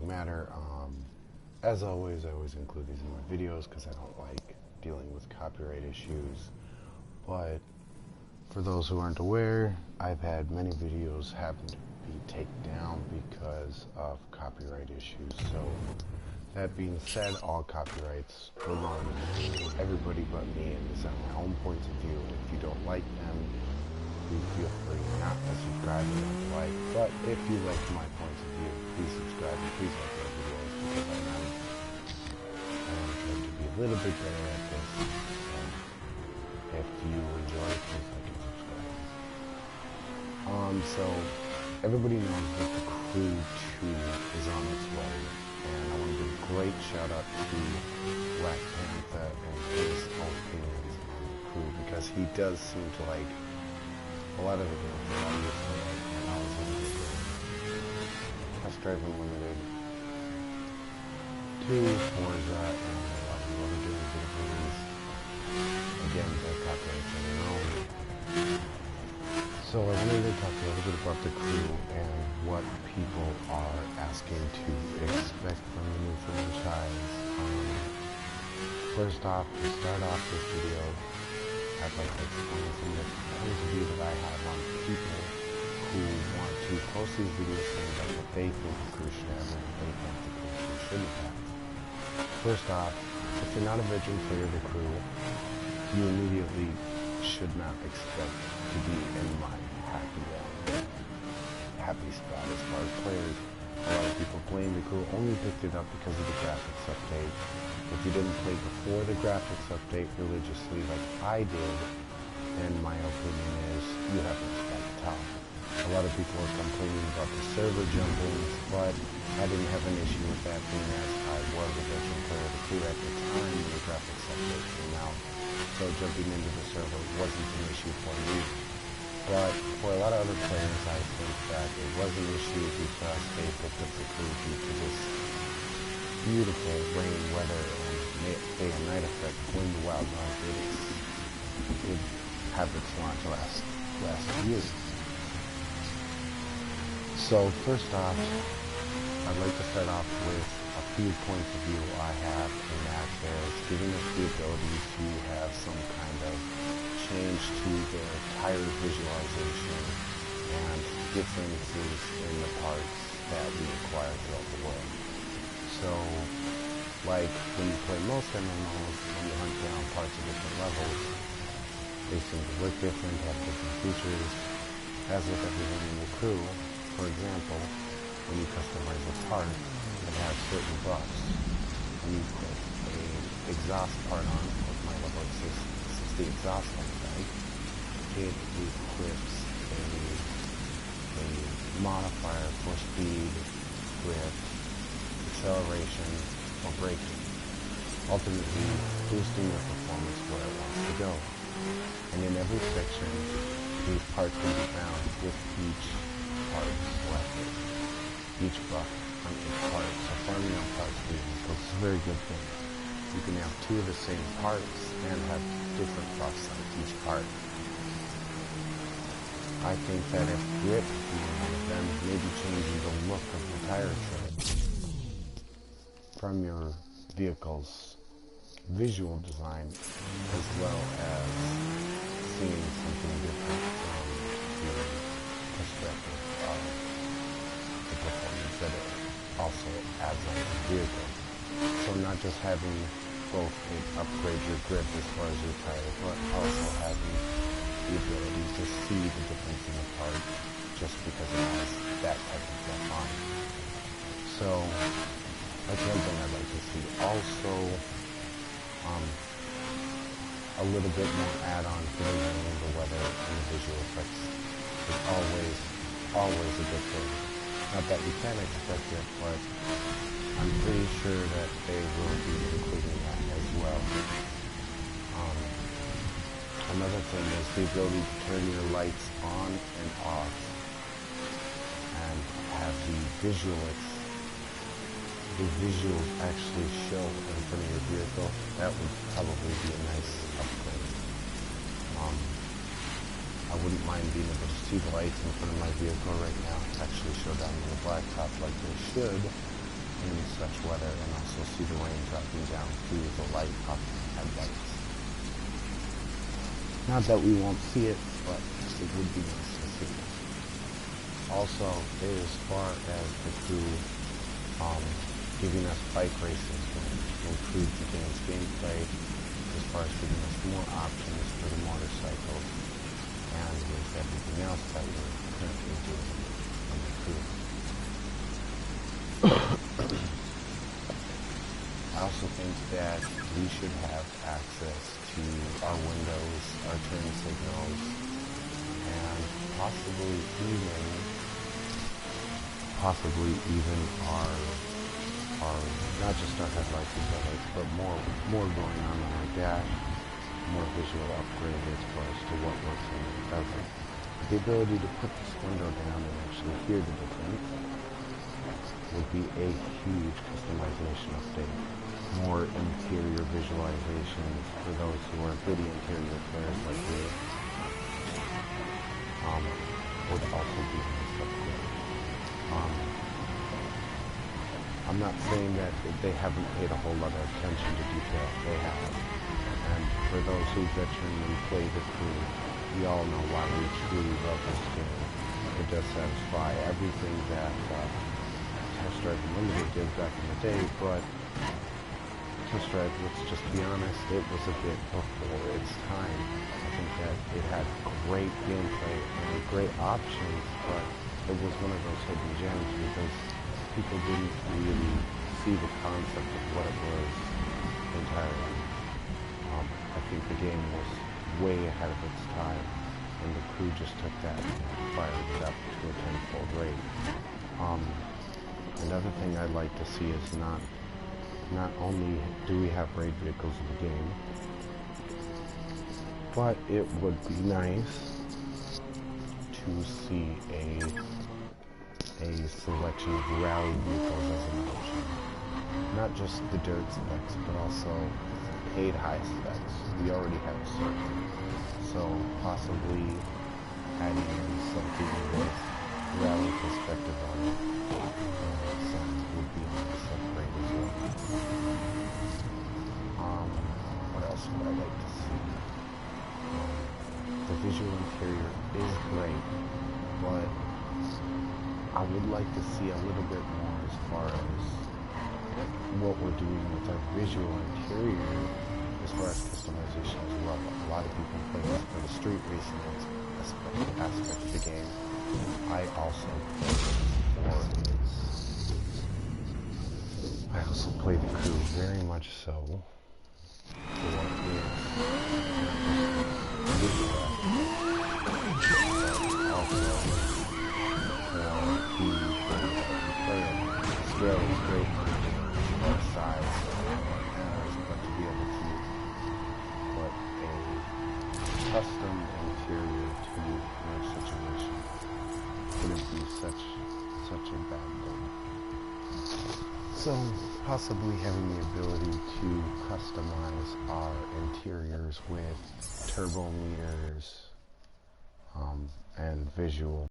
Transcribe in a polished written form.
matter. As always, I always include these in my videos because I don't like dealing with copyright issues. But for those who aren't aware, I've had many videos having to be taken down because of copyright issues. So that being said, all copyrights belong to everybody but me, and these are my own points of view. And if you don't like them, you feel free not to subscribe and not to like. But if you like my points of view, please subscribe and please like my videos because I am trying to be a little bit better at this. And if you enjoy, please like and subscribe. So everybody knows that the Crew 2 is on its way, and I want to give a great shout out to Black Panther and his opinions on the Crew, because he does seem to like a lot of the games that I used to like when I was in the game. Test Drive Unlimited, 2, Forza, and a lot of the other games that have released. Again, the copyrights on their own. So I wanted to talk a little bit about the Crew and what people are asking to expect from the new franchise. First off, to start off this video, I'd like to explain some of the points of view that I have on people who want to post these videos saying that what they think the Crew should have and what they think the Crew shouldn't have. First off, if you're not a veteran player of the Crew, you immediately should not expect to be in my happy spot as far as players. A lot of people blame the Crew only picked it up because of the graphics update. If you didn't play before the graphics update religiously like I did, then my opinion is you haven't spent the top. A lot of people are complaining about the server jumping, but I didn't have an issue with that being as I was a veteran player of the Crew at the time when the graphics update came out. So jumping into the server wasn't an issue for me. But for a lot of other players, I think that it was an issue because they picked up the Crew due to this beautiful rain weather and day and night effect when the Wild Run did have its launch last year. So first off, I'd like to start off with a few points of view I have, and that is giving us the ability to have some kind of change to the tire visualization and differences in the parts that we acquire throughout the world. So, like when you play most MMOs, when you hunt down parts of different levels, they seem to look different, have different features. As with everything in the Crew, for example, when you customize a part, it has certain buffs. When you put an exhaust part on with my level 60 exhaust on the bike, it equips a modifier for speed, grip, acceleration, or braking, ultimately boosting your performance where it wants to go. And in every section, these parts can be found with each part selected, each buff on each part. So farming on parts vehicles is a very good thing. You can have two of the same parts and have different buffs on each part. I think that if grip being one of them, maybe changing the look of the tire tread from your vehicle's visual design, as well as seeing something different from the perspective of the performance that it also adds on the vehicle. So not just having both upgrade your grip as far as your tire, but also having the ability to see the difference in the part just because it has that type of stuff on it. So that's one thing I'd like to see. Also, a little bit more add-on for the rain, the weather, and the visual effects is always a good thing. Not that you can expect it, but I'm pretty sure that they will be including that as well. Another thing is the ability to turn your lights on and off and have the visuals actually show in front of your vehicle. That would probably be a nice upgrade. I wouldn't mind being able to see the lights in front of my vehicle right now. Actually show down on the blacktop like they should. in such weather, and also see the rain dropping down through the light off the headlights. Not that we won't see it, but it would be nice to see. Also, as far as the crew giving us bike races will improve the game's gameplay, as far as giving us more options for the motorcycles, and with everything else that we're currently doing on the crew. I also think that we should have access to our windows, our turn signals, and possibly even our not just our headlights and taillights, but more going on our dash, more visual upgrade as far as to what works and what doesn't. The ability to put this window down and actually hear the difference would be a huge customization update. More interior visualizations for those who are good interior players like me would also be a nice upgrade. I'm not saying that they haven't paid a whole lot of attention to detail. They have. And for those who veteranly play the crew, we all know why we truly love this game. It does satisfy everything that Test Drive Unlimited did back in the day, but Test Drive, let's just be honest, it was a bit before its time. I think that it had great gameplay and great options, but it was one of those hidden gems because people didn't really see the concept of what it was entirely. I think the game was way ahead of its time, and the crew just took that and fired it up to a tenfold rate. Another thing I'd like to see is not only do we have raid vehicles in the game, but it would be nice to see a selection of rally vehicles as an option. Not just the dirt specs, but also paid high specs. We already have certain, so possibly adding in something with rally perspective on it would be a nice upgrade as well. What else would I like to see? The visual interior is great, but I would like to see a little bit more as far as what we're doing with our visual interior as far as customization as well. A lot of people play this for the street racing aspect of the game. I also play the crew very much so for Australia's great size, but to be able to put a custom interior to your situation wouldn't be such a bad thing. So possibly having the ability to customize our interiors with turbo meters and visual